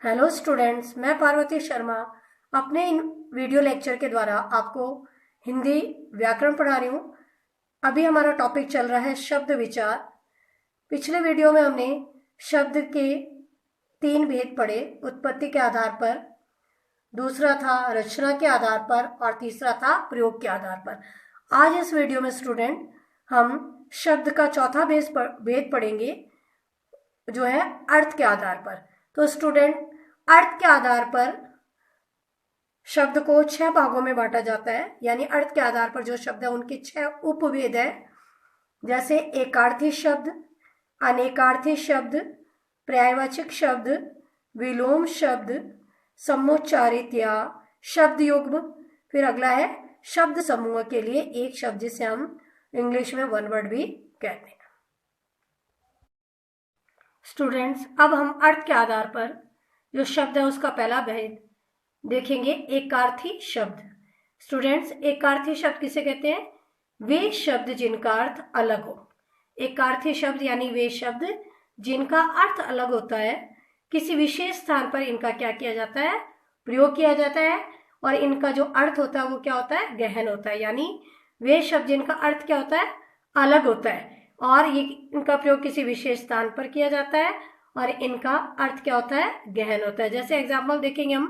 Hello students, मैं पार्वती शर्मा अपने इन video lecture के द्वारा आपको हिंदी व्याकरण पढ़ा रही हूँ। अभी हमारा टॉपिक चल रहा है शब्द विचार। पिछले वीडियो में हमने शब्द के 3 भेद पढ़े, उत्पत्ति के आधार पर, दूसरा था रचना के आधार पर और तीसरा था प्रयोग के आधार पर। आज इस वीडियो में स्टूडेंट हम शब्द का चौथा भेद पढ़ेंगे, जो है अर्थ के आधार पर। तो स्टूडेंट, अर्थ के आधार पर शब्द को 6 भागों में बांटा जाता है, यानी अर्थ के आधार पर जो शब्द है उनके 6 उपभेद है, जैसे एकार्थी शब्द, अनेकार्थी शब्द, पर्यायवाचक शब्द, विलोम शब्द, समुच्चारित या शब्द युग्म। फिर अगला है शब्द समूह के लिए एक शब्द, जिसे हम इंग्लिश में वन वर्ड भी कहते हैं। स्टूडेंट्स, अब हम अर्थ के आधार पर जो शब्द है उसका पहला भेद देखेंगे, एकार्थी शब्द। स्टूडेंट्स, एकार्थी शब्द किसे कहते हैं? वे शब्द जिनका अर्थ अलग हो। एकार्थी शब्द यानी वे शब्द जिनका अर्थ अलग होता है, किसी विशेष स्थान पर इनका क्या किया जाता है? प्रयोग किया जाता है, और इनका जो अर्थ होता है वो क्या होता है? गहन होता है। यानी वे शब्द जिनका अर्थ क्या होता है? अलग होता है, और ये इनका प्रयोग किसी विशेष स्थान पर किया जाता है, और इनका अर्थ क्या होता है? गहन होता है। जैसे एग्जाम्पल देखेंगे हम,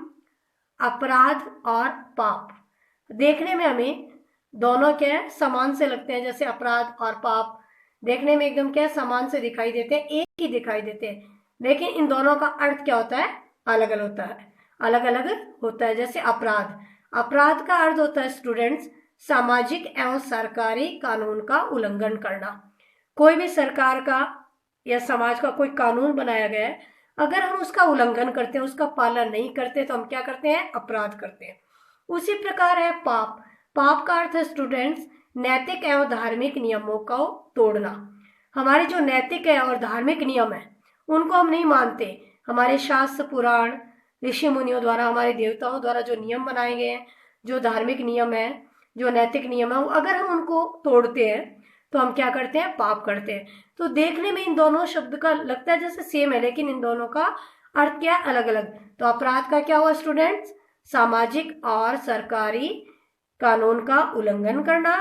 अपराध और पाप। देखने में हमें दोनों क्या है? समान से लगते हैं। जैसे अपराध और पाप देखने में एकदम क्या है? समान से दिखाई देते हैं, एक ही दिखाई देते हैं, लेकिन इन दोनों का अर्थ क्या होता है? अलग अलग होता है, अलग अलग होता है। जैसे अपराध, अपराध का अर्थ होता है स्टूडेंट्स सामाजिक एवं सरकारी कानून का उल्लंघन करना। कोई भी सरकार का या समाज का कोई कानून बनाया गया है, अगर हम उसका उल्लंघन करते हैं, उसका पालन नहीं करते, तो हम क्या करते हैं? अपराध करते हैं। उसी प्रकार है पाप। पाप का अर्थ है स्टूडेंट्स नैतिक एवं धार्मिक नियमों को तोड़ना। हमारे जो नैतिक है और धार्मिक नियम है उनको हम नहीं मानते। हमारे शास्त्र पुराण ऋषि मुनियों द्वारा, हमारे देवताओं द्वारा जो नियम बनाए गए हैं, जो धार्मिक नियम है, जो नैतिक नियम है, अगर हम उनको तोड़ते हैं तो हम क्या करते हैं? पाप करते हैं। तो देखने में इन दोनों शब्द का लगता है जैसे सेम है, लेकिन इन दोनों का अर्थ क्या है? अलग अलग। तो अपराध का क्या हुआ स्टूडेंट्स? सामाजिक और सरकारी कानून का उल्लंघन करना,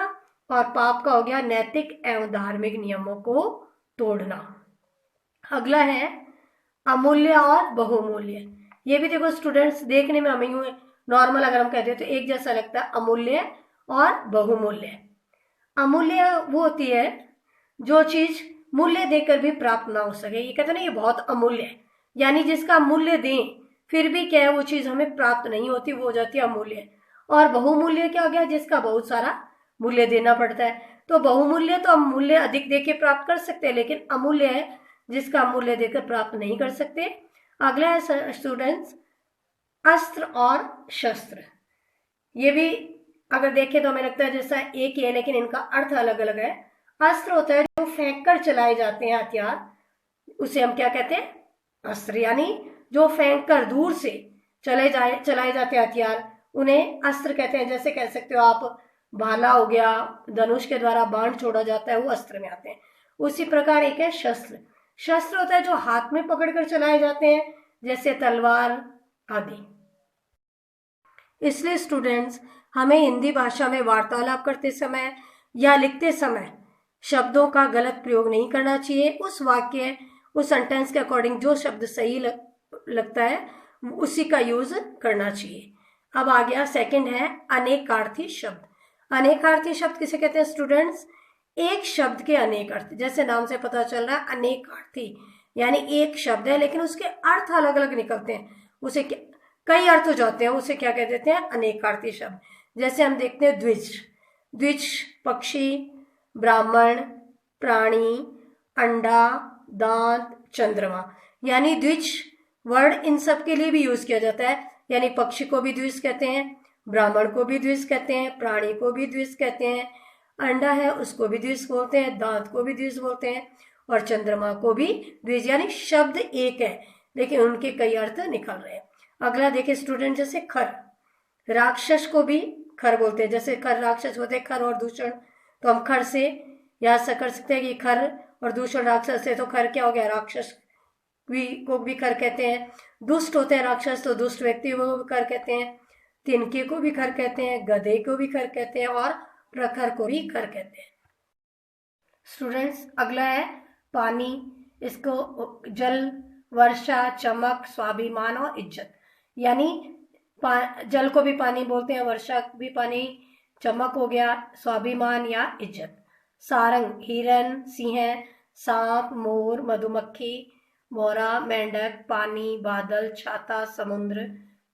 और पाप का हो गया नैतिक एवं धार्मिक नियमों को तोड़ना। अगला है अमूल्य और बहुमूल्य। ये भी देखो स्टूडेंट्स, देखने में हमें यूं नॉर्मल अगर हम कहते हैं तो एक जैसा लगता है, अमूल्य और बहुमूल्य। अमूल्य वो होती है जो चीज मूल्य देकर भी प्राप्त ना हो सके। ये कहते हैं ना, ये बहुत अमूल्य है, यानी जिसका मूल्य दें फिर भी क्या है? वो चीज हमें प्राप्त नहीं होती, वो हो जाती है अमूल्य। और बहुमूल्य क्या हो गया? जिसका बहुत सारा मूल्य देना पड़ता है। तो बहुमूल्य तो हम मूल्य अधिक देके प्राप्त कर सकते हैं, लेकिन अमूल्य है जिसका मूल्य देकर प्राप्त नहीं कर सकते। अगला है स्टूडेंट्स अस्त्र और शस्त्र। ये भी अगर देखें तो हमें लगता है जैसा एक ही है, लेकिन इनका अर्थ अलग अलग है। अस्त्र होता है जो फेंक कर चलाए जाते हैं हथियार, उसे हम क्या कहते हैं? अस्त्र। यानी जो फेंक कर दूर से चलाए जाते हैं हथियार, उन्हें अस्त्र कहते हैं। जैसे कह सकते हो आप, भाला हो गया, धनुष के द्वारा बाण छोड़ा जाता है, वो अस्त्र में आते हैं। उसी प्रकार एक है शस्त्र। शस्त्र होता है जो हाथ में पकड़कर चलाए जाते हैं, जैसे तलवार आदि। इसलिए स्टूडेंट्स, हमें हिंदी भाषा में वार्तालाप करते समय या लिखते समय शब्दों का गलत प्रयोग नहीं करना चाहिए। उस वाक्य, उस सेंटेंस के अकॉर्डिंग जो शब्द सही लगता है उसी का यूज करना चाहिए। अब आ गया सेकंड है अनेकार्थी शब्द। अनेकार्थी शब्द किसे कहते हैं स्टूडेंट्स? एक शब्द के अनेक अर्थ। जैसे नाम से पता चल रहा है अनेकार्थी, यानी एक शब्द है लेकिन उसके अर्थ अलग अलग निकलते हैं, उसे कई अर्थ हो जाते हैं, उसे क्या कह देते हैं? अनेकार्थी शब्द। जैसे हम देखते हैं द्विज। द्विज पक्षी, ब्राह्मण, प्राणी, अंडा, दांत, चंद्रमा। यानी द्विज वर्ड इन सब के लिए भी यूज किया जाता है। यानी पक्षी को भी द्विज कहते हैं, ब्राह्मण को भी द्विज कहते हैं, प्राणी को भी द्विज कहते हैं, अंडा है उसको भी द्विज बोलते हैं, दांत को भी द्विज बोलते हैं, और चंद्रमा को भी द्विज। यानी शब्द एक है लेकिन उनके कई अर्थ निकल रहे हैं। अगला देखिए स्टूडेंट, जैसे खर। राक्षस को भी खर बोलते हैं। जैसे खर राक्षस होते हैं, खर और दूषण, तो हम खर से याद कर सकते हैं कि खर और दूषण राक्षस है, तो खर क्या हो गया? राक्षस को विखर कहते हैं। दुष्ट होते हैं राक्षस तो दुष्ट व्यक्ति को विखर कहते हैं। तिनके को विखर कहते हैं, गधे को विखर कहते हैं और प्रखर को भी खर कहते हैं। स्टूडेंट्स, अगला है पानी। इसको जल, वर्षा, चमक, स्वाभिमान और इज्जत, यानी जल को भी पानी बोलते हैं, वर्षा भी पानी, चमक हो गया स्वाभिमान या इज्जत। सारंग हिरन, सिंह, सांप, मोर, मधुमक्खी, मोरा, मेंढक, पानी, बादल, छाता, समुद्र,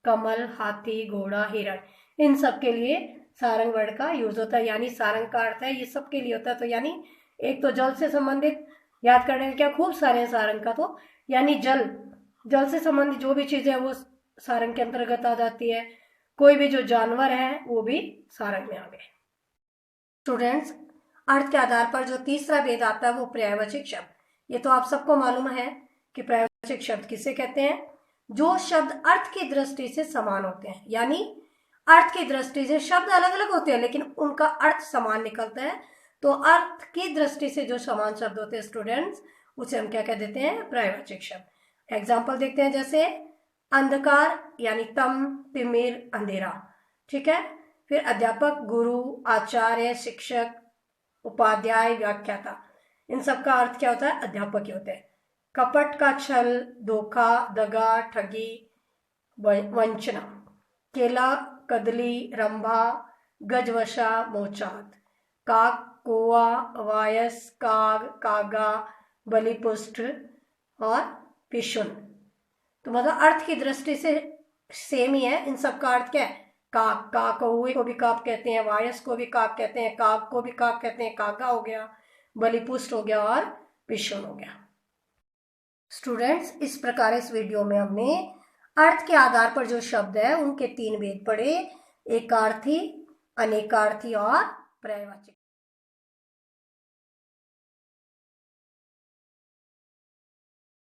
कमल, हाथी, घोड़ा, हिरण, इन सब के लिए सारंग वर्ड का यूज होता है। यानी सारंग का अर्थ है ये सब के लिए होता है। तो यानी एक तो जल से संबंधित याद करने क्या खूब सारे हैं सारंग का, तो यानी जल से संबंधित जो भी चीजें है वो सारंग के अंतर्गत आ जाती है। कोई भी जो जानवर है वो भी सारंग में आ गए। स्टूडेंट्स, अर्थ के आधार पर जो तीसरा भेद आता है वो पर्यायवाचक शब्द। ये तो आप सबको मालूम है कि पर्यायवाचक शब्द किसे कहते हैं? जो शब्द अर्थ की दृष्टि से समान होते हैं, यानी अर्थ की दृष्टि से शब्द अलग अलग होते हैं लेकिन उनका अर्थ समान निकलता है। तो अर्थ की दृष्टि से जो समान शब्द होते हैं स्टूडेंट्स, उसे हम क्या कह देते हैं? पर्यायवाचक शब्द। एग्जाम्पल देखते हैं, जैसे अंधकार यानी तम, तिमिर, अंधेरा, ठीक है। फिर अध्यापक, गुरु, आचार्य, शिक्षक, उपाध्याय, व्याख्याता, इन सब का अर्थ क्या होता है? अध्यापक ही होते हैं। कपट का छल, धोखा, दगा, ठगी, वंचना। केला, कदली, रंभा, गजवशा, मोचात। काक, कोआ, वायस, काग, कागा, बलिपुष्ट और पिशुन। तो मतलब अर्थ की दृष्टि से सेम ही है। इन सब का अर्थ क्या है? काक, कौवे को भी काक कहते हैं, वायस को भी काक कहते हैं, काग को भी काक कहते हैं, कागा हो गया, बलिपुष्ट हो गया और पिशुन हो गया। स्टूडेंट्स, इस प्रकार इस वीडियो में हमने अर्थ के आधार पर जो शब्द है उनके 3 भेद पढ़े, एकार्थी, अनेकार्थी और पर्यायवाचक।